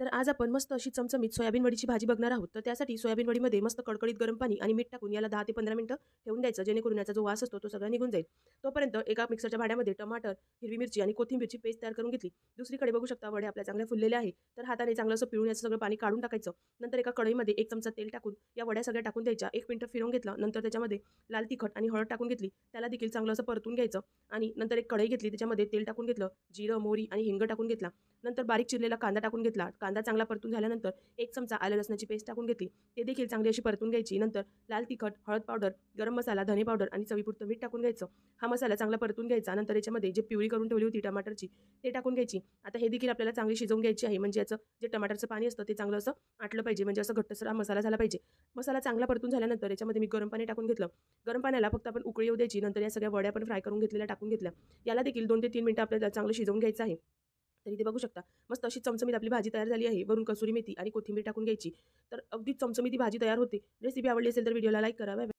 तर आज आपण मस्त अशी चमचमीत सोयाबीन वडीची भाजी बघणार आहोत. तर त्यासाठी सोयाबीन वडीमध्ये मस्त कडकडीत गरम पाणी आणि मीठ टाकून याला 10 ते 15 मिनिटं ठेवून द्यायचं, जेणेकरून याचा जो वास असतो तो सगळा निघून जाईल. तोपर्यंत एका मिक्सरच्या भांड्यामध्ये टमाटर, हिरवी मिरची आणि कोथिंबीरची पेस्ट तयार करून घेतली. दुसरीकडे बघू शकता वड्या आपल्या चांगल्या फुललेल्या आहे. तर हाताने चांगलं असं पिळून याचं सगळं पाणी काढून टाकायचं. नंतर एका कढईमध्ये 1 चमचा तेल टाकून या वड्या सगळ्या टाकून द्यायच्या. 1 मिनिटं फिरवून घेतलं. नंतर त्याच्यामध्ये लाल तिखट आणि हळद टाकून घेतली. त्याला देखील चांगलं असं परतून घ्यायचं आणि नंतर एक कढई घेतली. त्याच्यामध्ये तेल टाकून घेतलं. जिरं, मोहरी आणि हिंग टाकून घेतला. नंतर बारीक चिरलेला कांदा टाकून घेतला. कांदा चांगला परतून झाल्यानंतर 1 चमचा आलं लसणाची पेस्ट टाकून घेतली. ते देखील चांगली अशी परतून घ्यायची. नंतर लाल तिखट, हळद पावडर, गरम मसाला, धने पावडर आणि चवीपुरतं मीठ टाकून घ्यायचं. हा मसाला चांगला परतून घ्यायचा. नंतर याच्यामध्ये जे प्युरी करून ठेवली होती टमाटरची ते टाकून घ्यायची. आता हे देखील आपल्याला चांगली शिजवून घ्यायची आहे. म्हणजे याचं जे टमाटरचं पाणी असतं ते चांगलं असं आटलं पाहिजे. म्हणजे असं घट्टसर हा मसाला झाला पाहिजे. मसाला चांगला परतून झाल्यानंतर याच्यामध्ये मी गरम पाणी टाकून घेतलं. गरम पाण्याला फक्त आपण उकळी येऊ द्यायची. नंतर या सगळ्या वड्या पण फ्राय करून घेतलेल्या टाकून घेतल्या. याला देखील 2 ते 3 मिनिटं आपल्याला चांगलं शिजवून घ्यायचं आहे. तर इथे बघू शकता मस्त अशी चमचमीत आपली भाजी तयार झाली आहे. वरून कसुरी मेथी आणि कोथिंबीर टाकून घ्यायची. तर अगदी चमचमीत ही भाजी तयार होते. रेसिपी आवडली असेल तर व्हिडिओला लाईक करा. Bye bye.